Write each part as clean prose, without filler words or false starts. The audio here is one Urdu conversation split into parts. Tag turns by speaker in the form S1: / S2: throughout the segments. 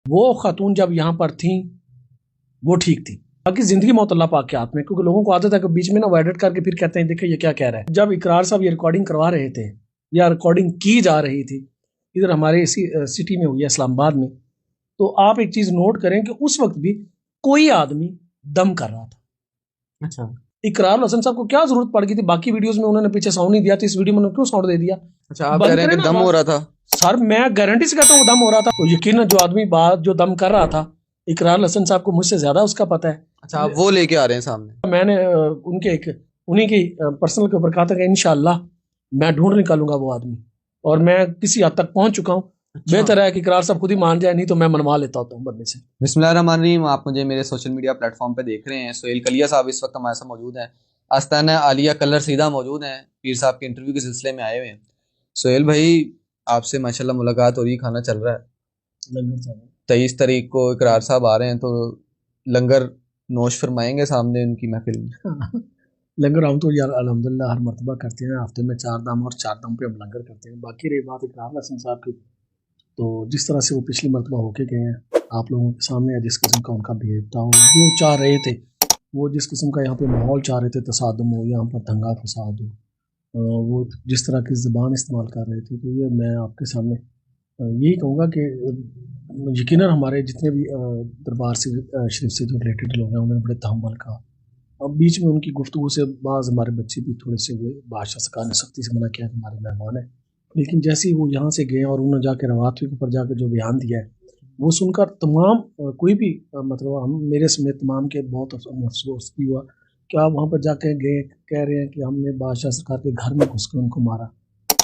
S1: وہ خاتون جب یہاں پر تھیں وہ ٹھیک تھی. باقی زندگی موت اللہ پاک کے ہاتھ میں, کیونکہ لوگوں کو عادت ہے کہ بیچ میں نا وہ ایڈٹ کر کے پھر کہتے ہیں دیکھیں یہ کیا کہہ رہا ہے. جب اقرار صاحب یہ ریکارڈنگ کروا رہے تھے یا ریکارڈنگ کی جا رہی تھی ادھر ہمارے اسی سٹی میں ہوئی ہے اسلام آباد میں, تو آپ ایک چیز نوٹ کریں کہ اس وقت بھی کوئی آدمی دم کر رہا تھا.
S2: اچھا,
S1: اقرار حسن صاحب کو کیا ضرورت پڑ گئی تھی؟ باقی ویڈیوز میں انہوں نے پیچھے ساؤنڈ نہیں دیا تھا, اس ویڈیو میں انہوں نے کیوں ساؤنڈ دے دیا؟
S2: اچھا آپ کہہ رہے ہیں کہ دم ہو رہا تھا.
S1: سر میں گارنٹی سے کہتا ہوں دم ہو رہا تھا. یقیناً جو آدمی بات جو دم کر رہا تھا اقرار حسن صاحب کو مجھ سے زیادہ اس کا پتہ ہے.
S2: اچھا آپ وہ لے کے آ رہے ہیں سامنے.
S1: میں نے انہیں کی پرسنل کے اوپر کہا تھا کہ انشاءاللہ میں ڈھونڈ نکالوں گا وہ آدمی, اور میں کسی حد تک پہنچ چکا ہوں. بہتر ہے کہ اقرار صاحب خود ہی مان جائے, نہیں تو میں منوا لیتا ہوتا ہوں بندے سے.
S2: بسم اللہ الرحمن الرحیم. آپ مجھے میرے سوشل میڈیا پلیٹ فارم پہ دیکھ رہے ہیں. سہیل کلیا صاحب اس وقت ہمارے ساتھ موجود ہیں. آستانہ عالیہ کلر سیدھا موجود ہیں, پیر صاحب کے انٹرویو کے سلسلے میں آئے ہوئے ہیں. سہیل بھائی آپ سے ماشاءاللہ ملاقات ہو رہی, کھانا چل رہا ہے. 23 تاریخ کو اقرار صاحب آ رہے ہیں, تو لنگر نوش فرمائیں گے سامنے ان کی محفل میں؟
S1: لنگر ہم تو یار الحمدللہ ہر مرتبہ کرتے ہیں, ہفتے میں 4 دم اور 4 دم پہ ہم لنگر کرتے ہیں. باقی رہی بات اقرار حسن صاحب کی, تو جس طرح سے وہ پچھلی مرتبہ ہو کے گئے ہیں آپ لوگوں کے سامنے, جس قسم کا ان کا بہیو تھا, وہ چاہ رہے تھے, وہ جس قسم کا یہاں پہ ماحول چاہ رہے تھے, تصادم ہو, یہاں پر دنگا فساد ہو, وہ جس طرح کی زبان استعمال کر رہے تھے, تو یہ میں آپ کے سامنے یہی کہوں گا کہ یقیناً ہمارے جتنے بھی دربار سے شریف سے جو ریلیٹڈ لوگ ہیں انہوں نے بڑے تحمل کا. اب بیچ میں ان کی گفتگو سے بعض ہمارے بچے بھی تھوڑے سے ہوئے, بادشاہ سرکار نے سختی سے منع کیا کہ ہمارے مہمان ہیں, لیکن جیسے ہی وہ یہاں سے گئے اور انہوں نے جا کے رواتوی کے اوپر جا کے جو بیان دیا ہے وہ سن کر تمام کوئی بھی مطلب ہم میرے سمیت تمام کے بہت افسوس بھی ہوا کہ آپ وہاں پر جا کے گئے کہہ رہے ہیں کہ ہم نے بادشاہ سرکار کے گھر میں گھس کے ان کو مارا.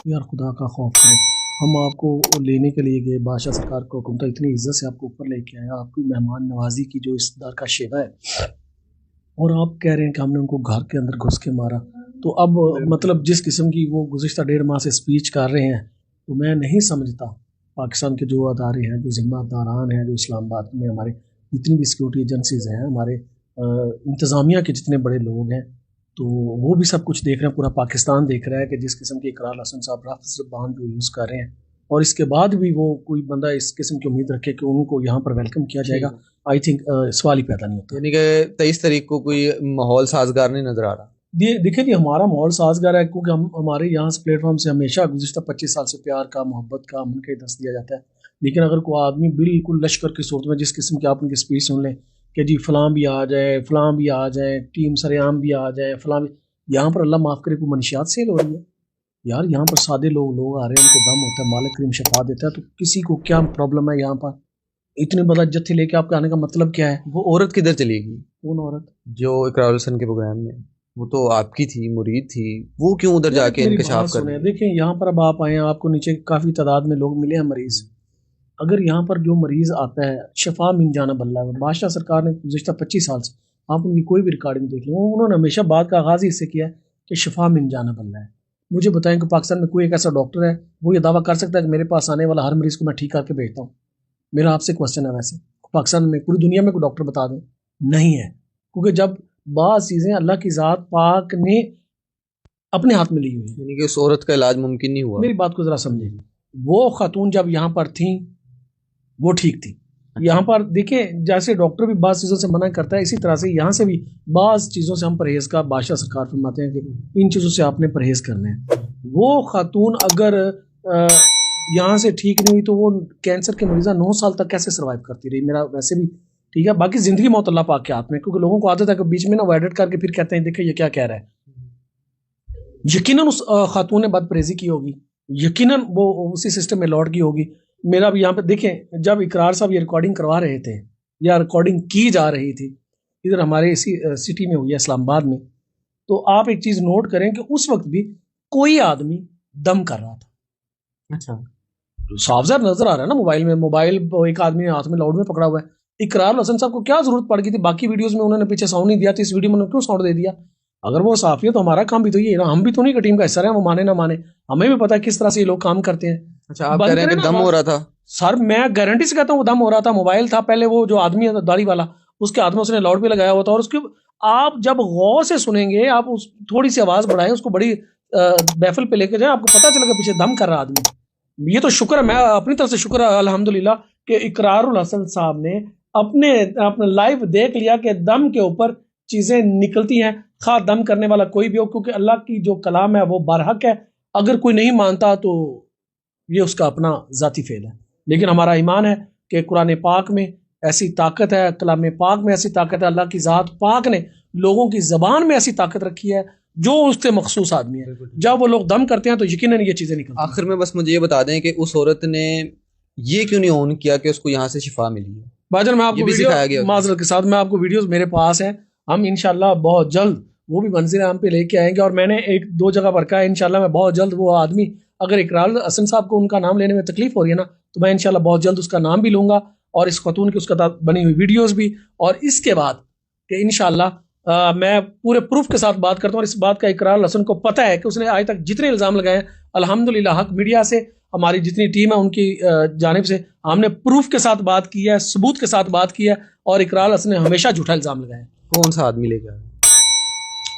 S1: یار خدا کا خوف کرے, ہم آپ کو لینے کے لیے گئے, بادشاہ سرکار کو حکم تھا, اتنی عزت سے آپ کو اوپر لے کے آیا, آپ کی مہمان نوازی کی جو اس دار کا شیوا ہے, اور آپ کہہ رہے ہیں کہ ہم نے ان کو گھر کے اندر گھس کے مارا. تو اب مطلب جس قسم کی وہ گزشتہ 1.5 ماہ سے اسپیچ کر رہے ہیں, تو میں نہیں سمجھتا پاکستان کے جو ادارے ہیں, جو ذمہ داران ہیں, جو اسلام آباد میں ہمارے جتنی بھی سیکورٹی ایجنسیز ہیں, ہمارے انتظامیہ کے جتنے بڑے لوگ ہیں, تو وہ بھی سب کچھ دیکھ رہے ہیں, پورا پاکستان دیکھ رہا ہے کہ جس قسم کی اقرار حسن صاحب رفظ زبان جو یوز کر رہے ہیں, اور اس کے بعد بھی وہ کوئی بندہ اس قسم کی امید رکھے کہ ان کو یہاں پر ویلکم کیا جائے گا, آئی تھنک سوال ہی پیدا نہیں ہوتا.
S2: یعنی کہ 23 تاریخ کو کوئی ماحول سازگار نہیں نظر آ رہا.
S1: دیکھیں جی ہمارا ماحول سازگار ہے, کیونکہ ہمارے یہاں سے پلیٹ فارم سے ہمیشہ گزشتہ 25 سال سے پیار کا, محبت کا, من کے دس دیا جاتا ہے. لیکن اگر کوئی آدمی بالکل لشکر کی صورت میں, جس قسم کی آپ ان کی اسپیچ سن لیں کہ جی فلاں بھی آ جائے, فلاں بھی آ جائیں, ٹیم سریام بھی آ جائیں, فلاں بھی, یہاں پر اللہ معاف کرے کوئی منشیات سیل ہو رہی ہے. یار یہاں پر سادے لوگ آ رہے ہیں, ان کو دم ہوتا ہے, مالک کریم شفا دیتا ہے, تو کسی کو کیا پرابلم ہے یہاں پر؟ اتنے بڑا جتھے لے کے آپ کے آنے کا مطلب کیا ہے؟
S2: وہ عورت کدھر چلی گئی؟
S1: کون عورت؟
S2: جو اقرار حسن کے پروگرام میں, وہ تو آپ کی تھی, مرید تھی, وہ کیوں ادھر جا کے انکشاف کر رہی ہے؟
S1: دیکھیں یہاں پر اب آپ آئے ہیں, آپ کو نیچے کافی تعداد میں لوگ ملے ہیں مریض. اگر یہاں پر جو مریض آتا ہے شفا من جانب اللہ, بادشاہ سرکار نے گزشتہ 25 سال سے آپ ان کی کوئی بھی ریکارڈنگ دیکھ لیں, انہوں نے ہمیشہ بات کا آغاز ہی اس سے کیا ہے کہ شفا من جانب اللہ ہے. مجھے بتائیں کہ پاکستان میں کوئی ایک ایسا ڈاکٹر ہے وہ یہ دعویٰ کر سکتا ہے کہ میرے پاس آنے والا ہر مریض کو میں ٹھیک کر کے بھیجتا ہوں؟ میرا آپ سے کوشچن ہے. ویسے پاکستان میں, پوری دنیا میں کوئی ڈاکٹر بتا دیں, نہیں ہے. کیونکہ جب بعض چیزیں اللہ کی ذات پاک نے اپنے ہاتھ میں لی ہوئی ہیں,
S2: یعنی کہ اس عورت کا علاج ممکن نہیں ہوا.
S1: میری بات کو ذرا سمجھیں, وہ خاتون جب یہاں پر تھیں وہ ٹھیک تھی. یہاں پر دیکھیں جیسے ڈاکٹر بھی بعض چیزوں سے منع کرتا ہے, اسی طرح سے یہاں سے بھی بعض چیزوں سے ہم پرہیز کا, بادشاہ سرکار فرماتے ہیں کہ ان چیزوں سے آپ نے پرہیز کرنا ہے. وہ خاتون اگر یہاں سے ٹھیک نہیں ہوئی تو وہ کینسر کے مریضہ 9 سال تک کیسے سروائیو کرتی رہی؟ میرا ویسے بھی ٹھیک ہے, باقی زندگی موت اللہ پاک کے ہاتھ میں, کیونکہ لوگوں کو عادت ہے کہ بیچ میں نا وہ ایڈٹ کر کے پھر کہتے ہیں دیکھیں یہ کیا کہہ رہا ہے. یقیناً اس خاتون نے بد پرہیزی کی ہوگی, یقیناً وہ اسی سسٹم میں لوٹ گئی ہوگی. میرا بھی یہاں پہ دیکھیں, جب اقرار صاحب یہ ریکارڈنگ کروا رہے تھے یا ریکارڈنگ کی جا رہی تھی ادھر ہمارے اسی سٹی میں ہوئی ہے اسلام آباد میں, تو آپ ایک چیز نوٹ کریں کہ اس وقت بھی کوئی آدمی دم کر رہا تھا.
S2: اچھا
S1: صاف ظاہر نظر آ رہا ہے نا موبائل میں, موبائل ایک آدمی ہاتھ میں لاؤڈ میں پکڑا ہوا ہے. اقرار حسن صاحب کو کیا ضرورت پڑ گئی تھی؟ باقی ویڈیوز میں انہوں نے پیچھے ساؤنڈ نہیں دیا تھا, اس ویڈیو میں انہوں نے کیوں ساؤنڈ دے دیا؟ اگر وہ صحافی ہے تو ہمارا کام بھی تو یہ ہے نا, ہم بھی تو نہیں کہ ٹیم کا حصہ رہے ہیں, وہ مانے نہ مانے, ہمیں بھی پتا ہے کس طرح سے یہ لوگ کام کرتے ہیں.
S2: اچھا آپ کہہ رہے ہیں کہ دم ہو رہا تھا؟
S1: سر میں گارنٹی سے کہتا ہوں وہ دم ہو رہا تھا. موبائل تھا پہلے, وہ جو آدمی ہے داڑھی والا, اس کے ہاتھ میں اس نے لاؤڈ پہ لگایا ہوا تھا, اور اس کے آپ جب غور سے سنیں گے, آپ تھوڑی سی آواز بڑھائیں, اس کو بڑی محفل پہ لے کے جائیں, آپ کو پتا چلے گا پیچھے دم کر رہا آدمی. یہ تو شکر ہے, میں اپنی طرف سے شکر ہے الحمدللہ کہ اقرار الحسن صاحب نے اپنے لائیو دیکھ لیا کہ دم کے اوپر چیزیں نکلتی ہیں، خواہ دم کرنے والا کوئی بھی ہو، کیونکہ اللہ کی جو کلام ہے وہ برحق ہے. اگر کوئی نہیں مانتا تو یہ اس کا اپنا ذاتی فعل ہے، لیکن ہمارا ایمان ہے کہ قرآن پاک میں ایسی طاقت ہے، کلام پاک میں ایسی طاقت ہے، اللہ کی ذات پاک نے لوگوں کی زبان میں ایسی طاقت رکھی ہے جو اس سے مخصوص آدمی ہے. جب وہ لوگ دم کرتے ہیں تو یقیناً یہ چیزیں نکلتی ہیں.
S2: آخر میں بس مجھے یہ بتا دیں کہ اس عورت نے یہ کیوں نہیں اون کیا کہ اس کو یہاں سے شفا ملی ہے؟
S1: بھائی جان، میں آپ
S2: یہ
S1: کو
S2: بھی سکھایا گیا
S1: ویڈیو معذرت کے ساتھ میں آپ کو ویڈیوز میرے پاس ہیں، ہم انشاءاللہ بہت جلد وہ بھی منظر عام پہ لے کے آئیں گے. اور میں نے 1-2 جگہ پر کہا ہے انشاءاللہ میں بہت جلد وہ آدمی، اگر اقرار الحسن صاحب کو ان کا نام لینے میں تکلیف ہو رہی ہے نا تو میں انشاءاللہ بہت جلد اس کا نام بھی لوں گا اور اس خاتون کی اس کا بنی ہوئی ویڈیوز بھی. اور اس کے بعد کہ انشاءاللہ میں پورے پروف کے ساتھ بات کرتا ہوں، اور اس بات کا اقرار الحسن کو پتہ ہے کہ اس نے آج تک جتنے الزام لگائے ہیں الحمدللہ حق میڈیا سے ہماری جتنی ٹیم ہے ان کی جانب سے ہم نے پروف کے ساتھ بات کی ہے، ثبوت کے ساتھ بات کی ہے، اور اقرار الحسن نے ہمیشہ جھوٹا الزام لگایا ہے.
S2: کون سا آدمی لے گا؟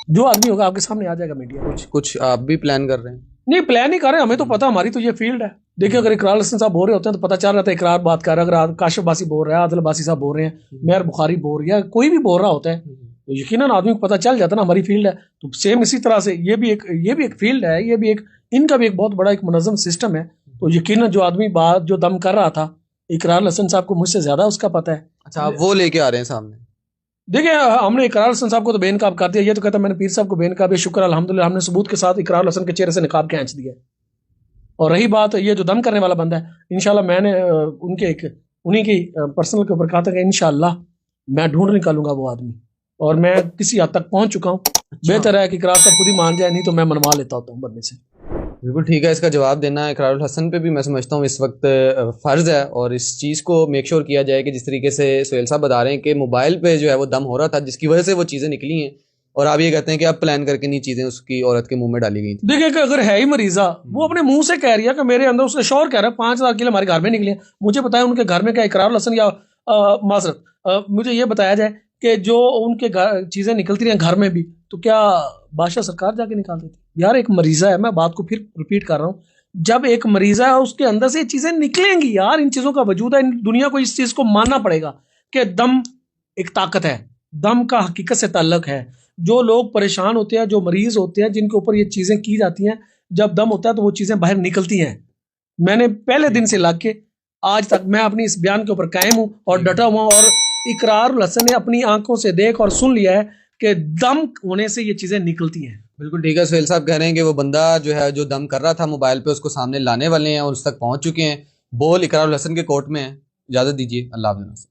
S1: جو آدمی ہوگا آپ کے سامنے آ جائے گا میڈیا.
S2: کچھ آپ بھی پلان کر رہے ہیں؟
S1: نہیں پلان نہیں کر رہے، ہمیں تو پتہ، ہماری تو یہ فیلڈ ہے. دیکھیں اگر اقرار الحسن صاحب بول رہے ہوتے ہیں تو پتہ چل رہا تھا اقرار بات کر رہا ہے، اگر کاشف باسی بول رہا ہے، عادل باسی صاحب بول رہے ہیں، مہر بخاری بول رہی ہے، کوئی بھی بول رہا ہوتا ہے تو یقیناً آدمی کو پتہ چل جاتا ہے نا ہماری فیلڈ ہے. تو سیم اسی طرح سے یہ بھی ایک فیلڈ ہے، یہ بھی ایک ان کا بھی ایک بہت بڑا ایک منظم سسٹم ہے. تو یقیناً جو آدمی بات جو دم کر رہا تھا اقرار الحسن صاحب کو مجھ سے زیادہ اس کا پتہ ہے.
S2: اچھا آپ وہ لے کے آ رہے ہیں سامنے؟
S1: دیکھیں ہم نے اقرار الحسن صاحب کو تو بے نقاب کر دیا، یہ تو کہتا ہے میں نے پیر صاحب کو بے نقاب، شکر الحمدللہ ہم نے ثبوت کے ساتھ اقرار الحسن کے چہرے سے نقاب کھینچ دیا. اور رہی بات یہ جو دم کرنے والا بندہ ہے، انشاءاللہ میں نے انہی کی پرسنل کے اوپر کہا تھا کہ انشاءاللہ میں ڈھونڈ نکالوں گا وہ آدمی، اور میں کسی حد تک پہنچ چکا ہوں. بہتر ہے کہ اقرار صاحب خود ہی مان جائے، نہیں تو میں منوا لیتا ہوتا ہوں بندے سے.
S2: بالکل ٹھیک ہے، اس کا جواب دینا اقرار الحسن پہ بھی میں سمجھتا ہوں اس وقت فرض ہے، اور اس چیز کو میک شور کیا جائے کہ جس طریقے سے سہیل صاحب بتا رہے ہیں کہ موبائل پہ جو ہے وہ دم ہو رہا تھا جس کی وجہ سے وہ چیزیں نکلی ہیں، اور آپ یہ کہتے ہیں کہ اب پلان کر کے نہیں چیزیں اس کی عورت کے منہ میں ڈالی گئی تھیں.
S1: دیکھیں کہ اگر ہے ہی مریضہ، وہ اپنے منہ سے کہہ رہی ہے کہ میرے اندر، اس کا شوہر کہہ رہا ہے 5,000 کلو ہمارے گھر میں نکلے ہیں. مجھے بتائیں ان کے گھر میں کیا اقرار الحسن یا معذرت مجھے یہ بتایا جائے کہ جو ان کے چیزیں نکلتی رہیں گھر میں بھی، تو کیا بادشاہ سرکار جا کے نکال دیتی؟ یار ایک مریضہ ہے، میں بات کو پھر ریپیٹ کر رہا ہوں، جب ایک مریضہ ہے اس کے اندر سے یہ چیزیں نکلیں گی یار، ان چیزوں کا وجود ہے. دنیا کو اس چیز کو ماننا پڑے گا کہ دم ایک طاقت ہے، دم کا حقیقت سے تعلق ہے. جو لوگ پریشان ہوتے ہیں، جو مریض ہوتے ہیں، جن کے اوپر یہ چیزیں کی جاتی ہیں، جب دم ہوتا ہے تو وہ چیزیں باہر نکلتی ہیں. میں نے پہلے دن سے لگ کے آج تک میں اپنی اس بیان کے اوپر قائم ہوں اور ڈٹا ہوا ہوں، اور اقرار الحسن نے اپنی آنکھوں سے دیکھ اور سن لیا ہے کہ دم ہونے سے یہ چیزیں نکلتی ہیں.
S2: بالکل ٹھیک ہے، سہیل صاحب کہہ رہے ہیں کہ وہ بندہ جو ہے جو دم کر رہا تھا موبائل پہ، اس کو سامنے لانے والے ہیں اور اس تک پہنچ چکے ہیں. بول اقرار الحسن کے کورٹ میں ہے. اجازت دیجیے، اللہ حافظ.